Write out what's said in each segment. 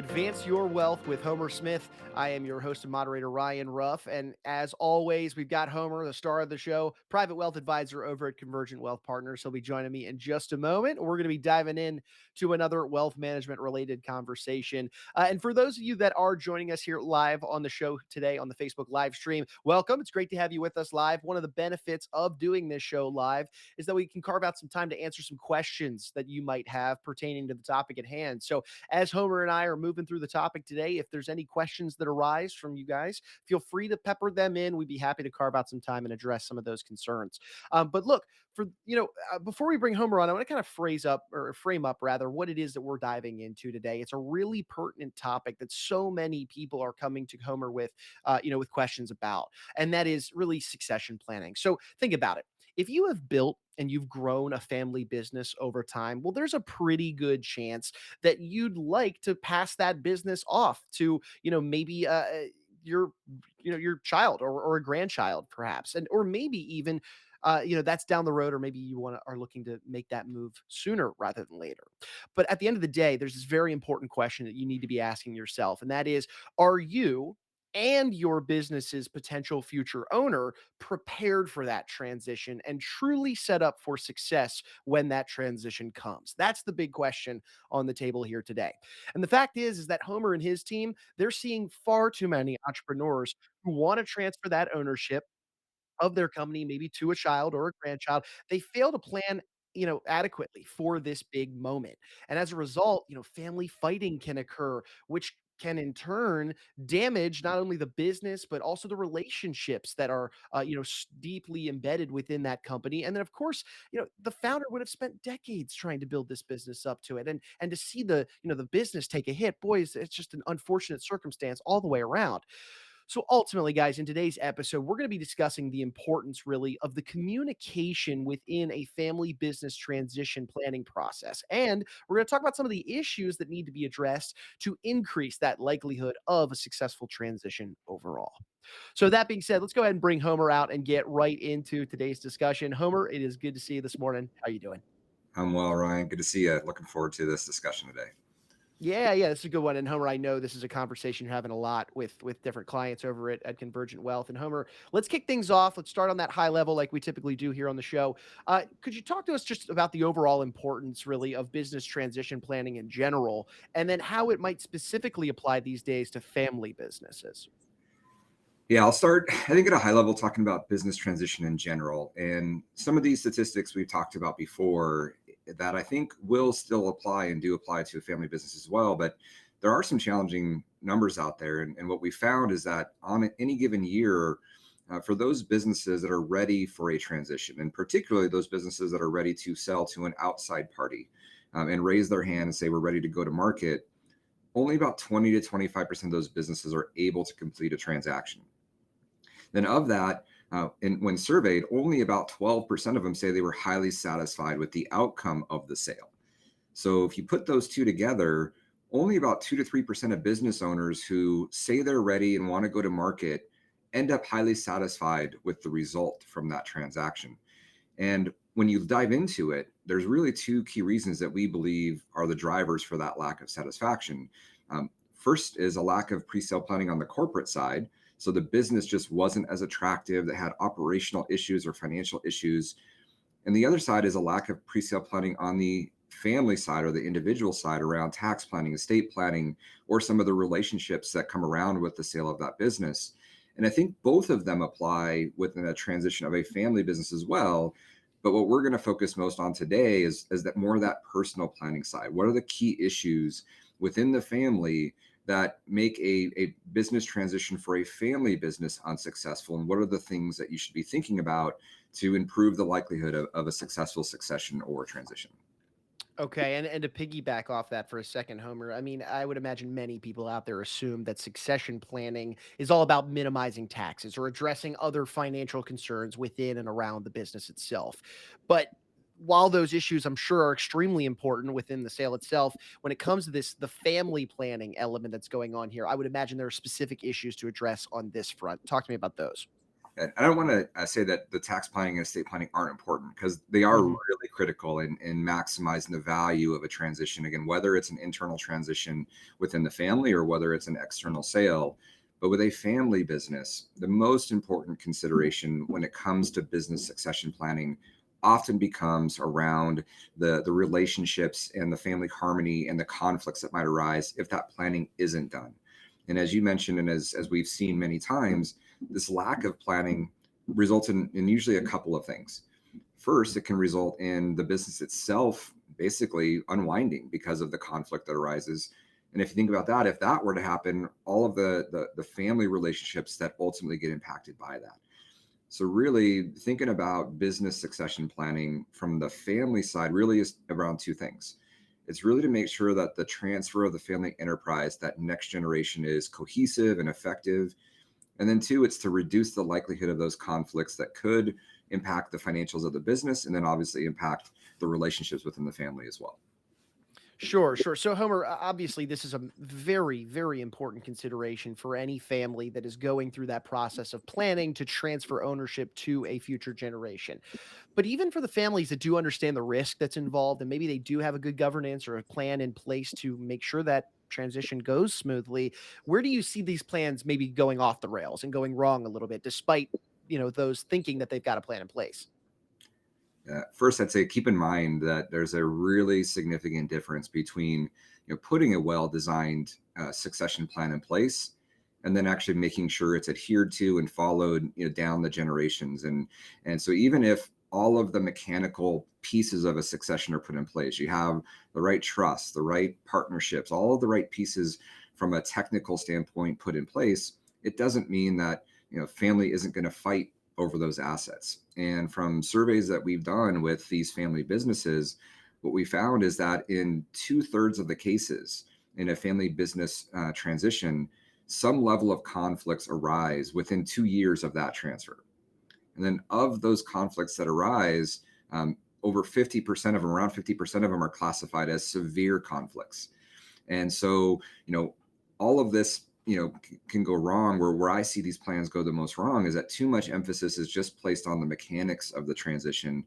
Advance your wealth with Homer Smith. I am your host and moderator, Ryan Ruff. And as always, we've got Homer, the star of the show, private wealth advisor over at Convergent Wealth Partners. He'll be joining me in just a moment. We're going to be diving in to another wealth management related conversation. And for those of you that are joining us here live on the show today on the Facebook live stream, welcome. It's great to have you with us live. One of the benefits of doing this show live is that we can carve out some time to answer some questions that you might have pertaining to the topic at hand. So as Homer and I are moving through the topic today, if there's any questions that arise from you guys, feel free to pepper them in. We'd be happy to carve out some time and address some of those concerns. But look, before we bring Homer on, I want to kind of frame up rather what it is that we're diving into today. It's a really pertinent topic that so many people are coming to Homer with questions about, and that is really succession planning. So think about it. If you have built and you've grown a family business over time, well, there's a pretty good chance that you'd like to pass that business off to, maybe your, your child or a grandchild, perhaps, and or maybe even. That's down the road, or maybe are looking to make that move sooner rather than later. But at the end of the day, there's this very important question that you need to be asking yourself, and that is, are you and your business's potential future owner prepared for that transition and truly set up for success when that transition comes? That's the big question on the table here today. And the fact is that Homer and his team, they're seeing far too many entrepreneurs who want to transfer that ownership of their company, maybe to a child or a grandchild. They fail to plan, adequately for this big moment. And as a result, family fighting can occur, which can in turn damage not only the business but also the relationships that are deeply embedded within that company. And then of course, the founder would have spent decades trying to build this business up to it, and to see the business take a hit, boys, it's just an unfortunate circumstance all the way around. So ultimately, guys, in today's episode, we're going to be discussing the importance really of the communication within a family business transition planning process. And we're going to talk about some of the issues that need to be addressed to increase that likelihood of a successful transition overall. So that being said, let's go ahead and bring Homer out and get right into today's discussion. Homer, it is good to see you this morning. How you doing? I'm well, Ryan. Good to see you. Looking forward to this discussion today. Yeah, this is a good one. And Homer, I know this is a conversation you're having a lot with different clients over at Convergent Wealth. And Homer, let's kick things off. Let's start on that high level, like we typically do here on the show. Could you talk to us just about the overall importance, really, of business transition planning in general, and then how it might specifically apply these days to family businesses? Yeah, I'll start, I think, at a high level talking about business transition in general. And some of these statistics we've talked about before that I think will still apply and do apply to a family business as well. But there are some challenging numbers out there. And what we found is that on any given year, for those businesses that are ready for a transition, and particularly those businesses that are ready to sell to an outside party and raise their hand and say, we're ready to go to market, only about 20 to 25% of those businesses are able to complete a transaction. Then of that, when surveyed, only about 12% of them say they were highly satisfied with the outcome of the sale. So if you put those two together, only about 2 to 3% of business owners who say they're ready and want to go to market end up highly satisfied with the result from that transaction. And when you dive into it, there's really two key reasons that we believe are the drivers for that lack of satisfaction. First is a lack of pre-sale planning on the corporate side. So the business just wasn't as attractive. They had operational issues or financial issues. And the other side is a lack of pre-sale planning on the family side or the individual side around tax planning, estate planning, or some of the relationships that come around with the sale of that business. And I think both of them apply within a transition of a family business as well. But what we're going to focus most on today is that more of that personal planning side. What are the key issues within the family that make a business transition for a family business unsuccessful? And what are the things that you should be thinking about to improve the likelihood of a successful succession or transition? Okay, and to piggyback off that for a second, Homer, I mean, I would imagine many people out there assume that succession planning is all about minimizing taxes or addressing other financial concerns within and around the business itself. But while those issues, I'm sure, are extremely important within the sale itself, when it comes to the family planning element that's going on here, I would imagine there are specific issues to address on this front. Talk to me about those. And I don't want to say that the tax planning and estate planning aren't important, because they are Mhm. really critical in maximizing the value of a transition. Again, whether it's an internal transition within the family or whether it's an external sale. But with a family business, the most important consideration when it comes to business succession planning often becomes around the relationships and the family harmony and the conflicts that might arise if that planning isn't done. And as you mentioned, and as we've seen many times, this lack of planning results in usually a couple of things. First, it can result in the business itself basically unwinding because of the conflict that arises. And if you think about that, if that were to happen, all of the family relationships that ultimately get impacted by that. So really thinking about business succession planning from the family side really is around two things. It's really to make sure that the transfer of the family enterprise, that next generation, is cohesive and effective. And then two, it's to reduce the likelihood of those conflicts that could impact the financials of the business, and then obviously impact the relationships within the family as well. Sure, sure. So, Homer, obviously, this is a very, very important consideration for any family that is going through that process of planning to transfer ownership to a future generation. But even for the families that do understand the risk that's involved, and maybe they do have a good governance or a plan in place to make sure that transition goes smoothly, where do you see these plans maybe going off the rails and going wrong a little bit, despite those thinking that they've got a plan in place? First, I'd say keep in mind that there's a really significant difference between putting a well-designed succession plan in place and then actually making sure it's adhered to and followed down the generations. And so even if all of the mechanical pieces of a succession are put in place, you have the right trust, the right partnerships, all of the right pieces from a technical standpoint put in place, it doesn't mean that family isn't going to fight over those assets. And from surveys that we've done with these family businesses, what we found is that in two-thirds of the cases in a family business transition, some level of conflicts arise within 2 years of that transfer. And then of those conflicts that arise, over 50% of them, around 50% of them, are classified as severe conflicts. And so, all of this, can go wrong. Where I see these plans go the most wrong is that too much emphasis is just placed on the mechanics of the transition,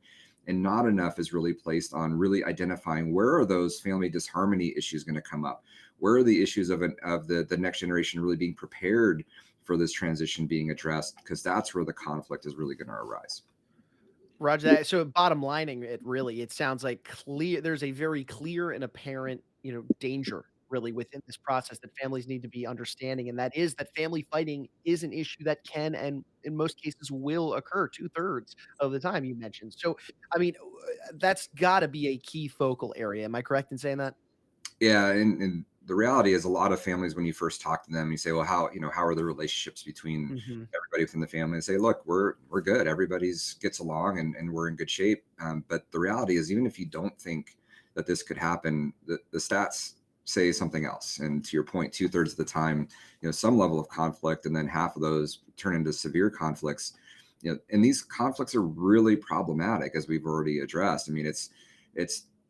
and not enough is really placed on really identifying where are those family disharmony issues going to come up, where are the issues of the next generation really being prepared for this transition being addressed, because that's where the conflict is really going to arise. Roger that. So bottom lining it really, it sounds like there's a very clear and apparent, danger really within this process that families need to be understanding. And that is that family fighting is an issue that can and in most cases will occur 2/3 of the time you mentioned. So, I mean, that's gotta be a key focal area. Am I correct in saying that? Yeah, and the reality is, a lot of families, when you first talk to them, you say, "Well, how are the relationships between Mhm. everybody within the family?" And say, "Look, we're good. Everybody's gets along, and we're in good shape." But the reality is, even if you don't think that this could happen, the stats say something else. And to your point, two-thirds of the time, some level of conflict, and then half of those turn into severe conflicts. And these conflicts are really problematic, as we've already addressed. I mean, it's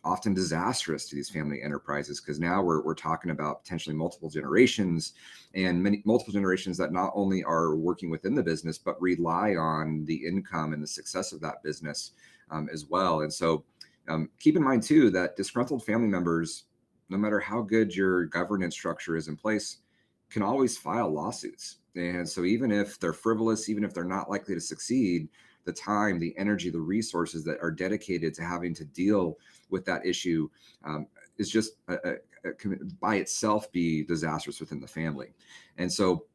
often disastrous to these family enterprises, because now we're talking about potentially multiple generations, and multiple generations that not only are working within the business but rely on the income and the success of that business as well. And so keep in mind too that disgruntled family members, no matter how good your governance structure is in place, can always file lawsuits. And so even if they're frivolous, even if they're not likely to succeed, the time, the energy, the resources that are dedicated to having to deal with that issue is just can by itself be disastrous within the family. And so,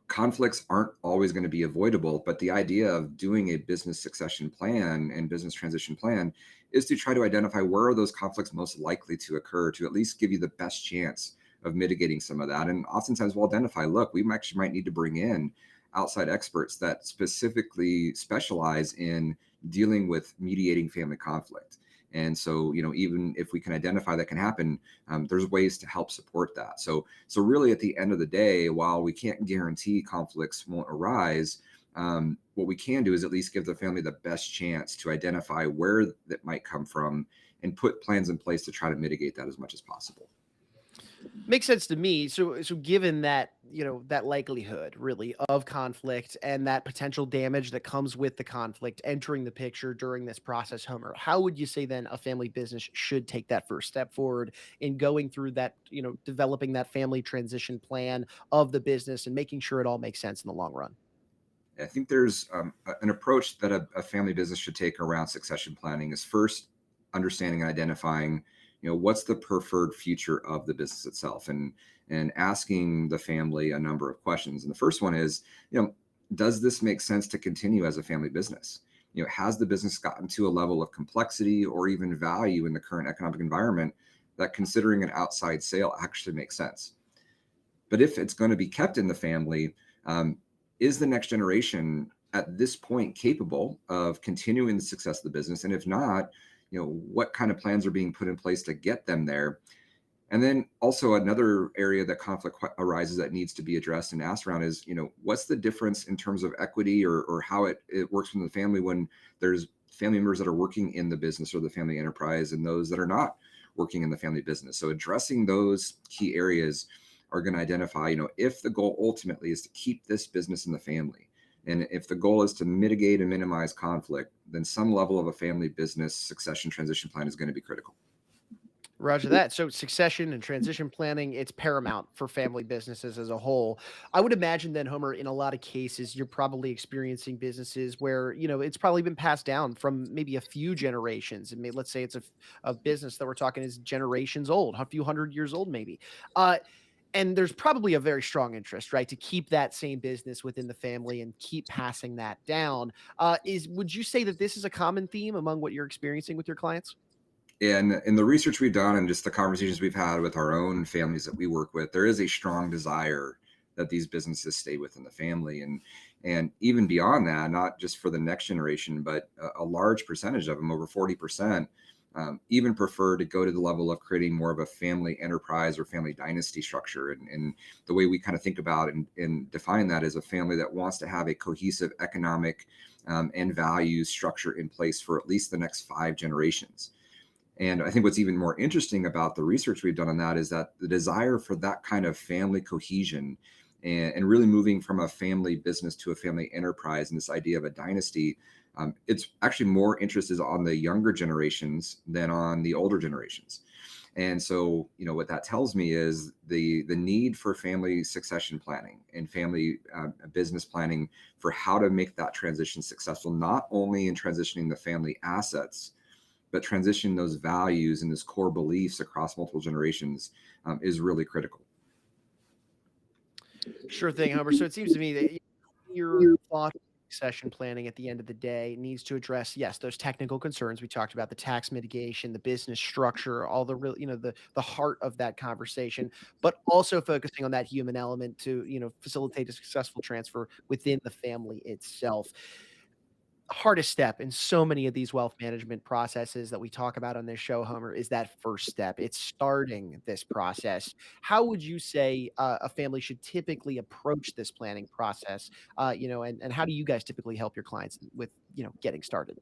conflicts aren't always going to be avoidable, but the idea of doing a business succession plan and business transition plan is to try to identify where are those conflicts most likely to occur, to at least give you the best chance of mitigating some of that. And oftentimes we'll identify, look, we actually might need to bring in outside experts that specifically specialize in dealing with mediating family conflict. And so, even if we can identify that can happen, there's ways to help support that. So really, at the end of the day, while we can't guarantee conflicts won't arise, what we can do is at least give the family the best chance to identify where that might come from and put plans in place to try to mitigate that as much as possible. Makes sense to me. So given that, that likelihood really of conflict and that potential damage that comes with the conflict entering the picture during this process, Homer, how would you say then a family business should take that first step forward in going through that, developing that family transition plan of the business and making sure it all makes sense in the long run? I think there's an approach that a family business should take around succession planning is first understanding and identifying, what's the preferred future of the business itself, and asking the family a number of questions. And the first one is, does this make sense to continue as a family business? Has the business gotten to a level of complexity or even value in the current economic environment that considering an outside sale actually makes sense? But if it's going to be kept in the family, is the next generation at this point capable of continuing the success of the business? And if not, what kind of plans are being put in place to get them there? And then also another area that conflict arises that needs to be addressed and asked around is, what's the difference in terms of equity or how it works within the family when there's family members that are working in the business or the family enterprise and those that are not working in the family business. So addressing those key areas are going to identify, if the goal ultimately is to keep this business in the family, and if the goal is to mitigate and minimize conflict, then some level of a family business succession transition plan is going to be critical. Roger that. So succession and transition planning, it's paramount for family businesses as a whole. I would imagine then, Homer, in a lot of cases, you're probably experiencing businesses where, it's probably been passed down from maybe a few generations. And let's say it's a business that we're talking is generations old, a few hundred years old, maybe. And there's probably a very strong interest, right, to keep that same business within the family and keep passing that down. Would you say that this is a common theme among what you're experiencing with your clients? And in the research we've done and just the conversations we've had with our own families that we work with, there is a strong desire that these businesses stay within the family, and even beyond that, not just for the next generation, but a large percentage of them, over 40%, even prefer to go to the level of creating more of a family enterprise or family dynasty structure. And the way we kind of think about and define that is a family that wants to have a cohesive economic and values structure in place for at least the next 5 generations. And I think what's even more interesting about the research we've done on that is that the desire for that kind of family cohesion and really moving from a family business to a family enterprise and this idea of a dynasty, it's actually more interest is on the younger generations than on the older generations. And so, what that tells me is the need for family succession planning and family business planning for how to make that transition successful, not only in transitioning the family assets, but transitioning those values and those core beliefs across multiple generations is really critical. Sure thing, Homer. So it seems to me that your thought succession planning at the end of the day needs to address, yes, those technical concerns we talked about, the tax mitigation, the business structure, all the real, the heart of that conversation, but also focusing on that human element to, facilitate a successful transfer within the family itself. Hardest step in so many of these wealth management processes that we talk about on this show, Homer, is that first step. It's starting this process. How would you say a family should typically approach this planning process? And how do you guys typically help your clients with, getting started?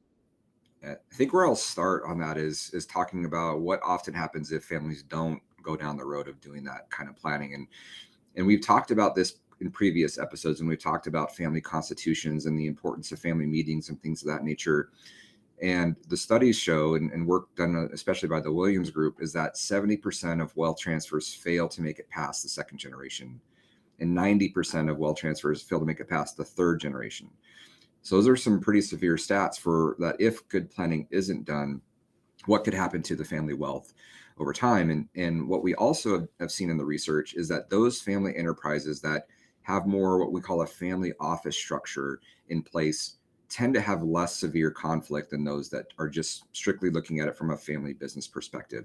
I think where I'll start on that is talking about what often happens if families don't go down the road of doing that kind of planning. And we've talked about this in previous episodes, and we've talked about family constitutions and the importance of family meetings and things of that nature. And the studies show, and work done especially by the Williams Group, is that 70% of wealth transfers fail to make it past the second generation, and 90% of wealth transfers fail to make it past the third generation. So those are some pretty severe stats for that. If good planning isn't done, what could happen to the family wealth over time? And what we also have seen in the research is that those family enterprises that have more what we call a family office structure in place tend to have less severe conflict than those that are just strictly looking at it from a family business perspective.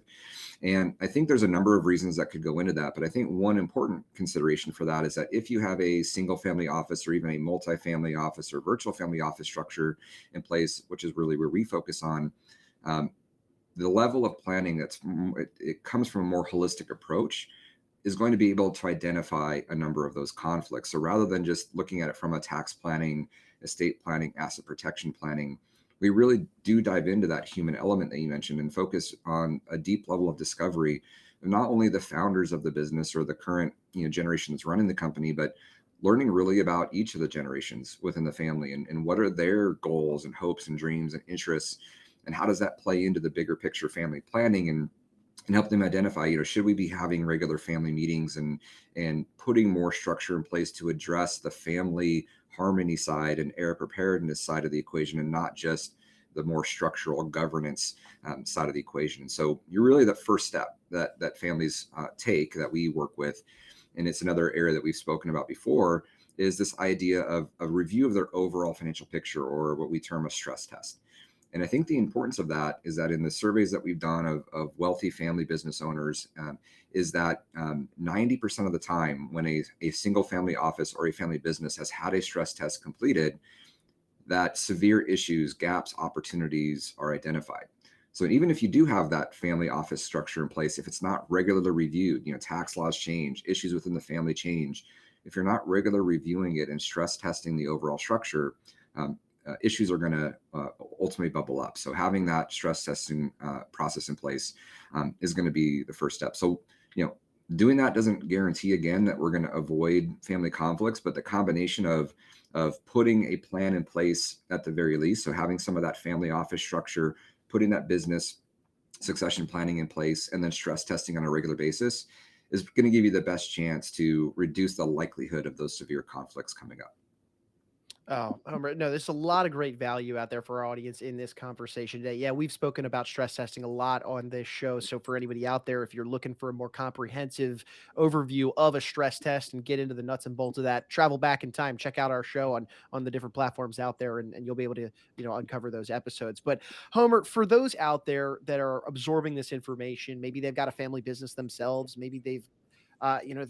And I think there's a number of reasons that could go into that. But I think one important consideration for that is that if you have a single family office or even a multi-family office or virtual family office structure in place, which is really where we focus on, the level of planning it comes from a more holistic approach is going to be able to identify a number of those conflicts. So rather than just looking at it from a tax planning, estate planning, asset protection planning, we really do dive into that human element that you mentioned and focus on a deep level of discovery of not only the founders of the business or the current generation that's running the company, but learning really about each of the generations within the family, and what are their goals and hopes and dreams and interests, and how does that play into the bigger picture family planning, and help them identify, should we be having regular family meetings, and putting more structure in place to address the family harmony side and heir preparedness side of the equation, and not just the more structural governance side of the equation. So you're really the first step that families take, that we work with, and it's another area that we've spoken about before, is this idea of a review of their overall financial picture, or what we term a stress test. And I think the importance of that is that in the surveys that we've done of wealthy family business owners, is that 90% of the time when a single family office or a family business has had a stress test completed, that severe issues, gaps, opportunities are identified. So even if you do have that family office structure in place, if it's not regularly reviewed, tax laws change, issues within the family change. If you're not regularly reviewing it and stress testing the overall structure, issues are going to ultimately bubble up. So having that stress testing process in place is going to be the first step. So, doing that doesn't guarantee, again, that we're going to avoid family conflicts, but the combination of putting a plan in place at the very least, so having some of that family office structure, putting that business succession planning in place, and then stress testing on a regular basis, is going to give you the best chance to reduce the likelihood of those severe conflicts coming up. Oh, no, there's a lot of great value out there for our audience in this conversation today. Yeah, we've spoken about stress testing a lot on this show. So for anybody out there, if you're looking for a more comprehensive overview of a stress test and get into the nuts and bolts of that, travel back in time, check out our show on the different platforms out there, and you'll be able to, uncover those episodes. But Homer, for those out there that are absorbing this information, maybe they've got a family business themselves, maybe they're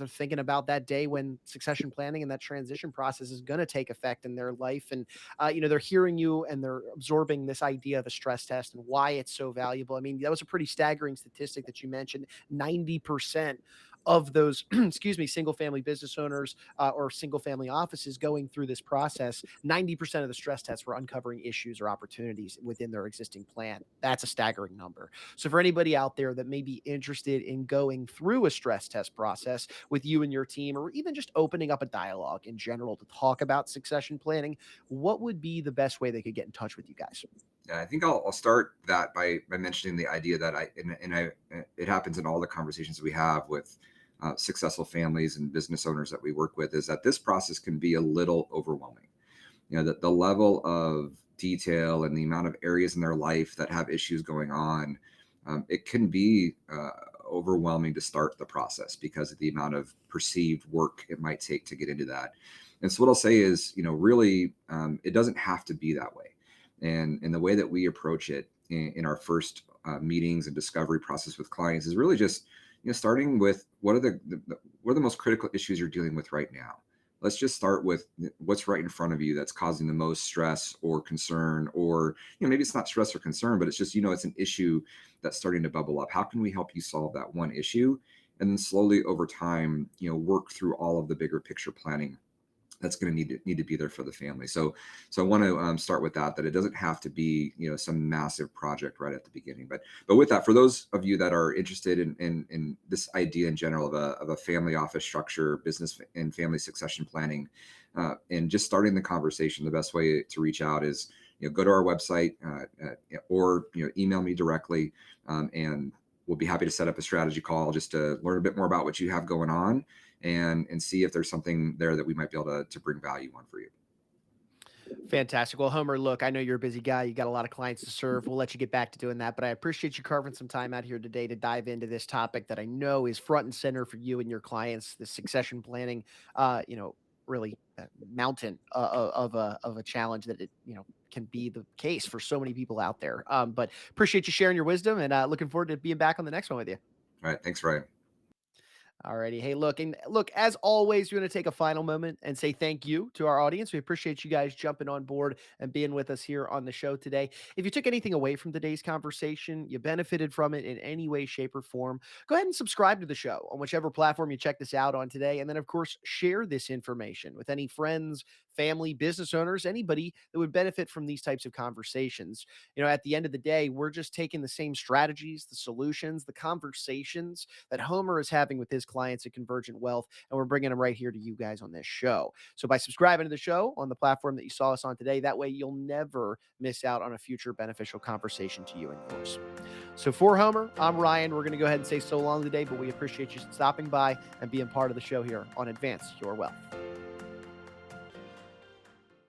thinking about that day when succession planning and that transition process is going to take effect in their life. And, they're hearing you and they're absorbing this idea of a stress test and why it's so valuable. I mean, that was a pretty staggering statistic that you mentioned. 90% of those, excuse me, single family business owners or single family offices going through this process, 90% of the stress tests were uncovering issues or opportunities within their existing plan. That's a staggering number. So for anybody out there that may be interested in going through a stress test process with you and your team, or even just opening up a dialogue in general to talk about succession planning, what would be the best way they could get in touch with you guys? Yeah, I think I'll start that by mentioning the idea that it happens in all the conversations we have with successful families and business owners that we work with, is that this process can be a little overwhelming. That the level of detail and the amount of areas in their life that have issues going on, it can be overwhelming to start the process because of the amount of perceived work it might take to get into that. And so what I'll say is, really, it doesn't have to be that way. And the way that we approach it in our first meetings and discovery process with clients is really just, starting with what are what are the most critical issues you're dealing with right now. Let's just start with what's right in front of you that's causing the most stress or concern, or maybe it's not stress or concern, but it's just, it's an issue that's starting to bubble up. How can we help you solve that one issue? And then slowly over time, work through all of the bigger picture planning that's going to need to be there for the family. So I want to start with that it doesn't have to be some massive project right at the beginning. But with that, for those of you that are interested in this idea in general of a family office structure, business and family succession planning, and just starting the conversation, the best way to reach out is go to our website or email me directly, and we'll be happy to set up a strategy call just to learn a bit more about what you have going on, and see if there's something there that we might be able to bring value on for you. Fantastic. Well, Homer, look, I know you're a busy guy. You got a lot of clients to serve. We'll let you get back to doing that, but I appreciate you carving some time out here today to dive into this topic that I know is front and center for you and your clients, the succession planning, really mountain of a challenge that it, can be the case for so many people out there. But appreciate you sharing your wisdom, and looking forward to being back on the next one with you. All right. Thanks, Ryan. Alrighty. Hey, look, as always, we're going to take a final moment and say thank you to our audience. We appreciate you guys jumping on board and being with us here on the show today. If you took anything away from today's conversation, you benefited from it in any way, shape, or form, go ahead and subscribe to the show on whichever platform you check this out on today. And then, of course, share this information with any friends, family business owners, anybody that would benefit from these types of conversations. At the end of the day, we're just taking the same strategies, the solutions, the conversations that Homer is having with his clients at Convergent Wealth, and we're bringing them right here to you guys on this show. So by subscribing to the show on the platform that you saw us on today, that way you'll never miss out on a future beneficial conversation to you and yours. So for Homer, I'm Ryan. We're going to go ahead and say so long today, but we appreciate you stopping by and being part of the show here on Advance Your Wealth.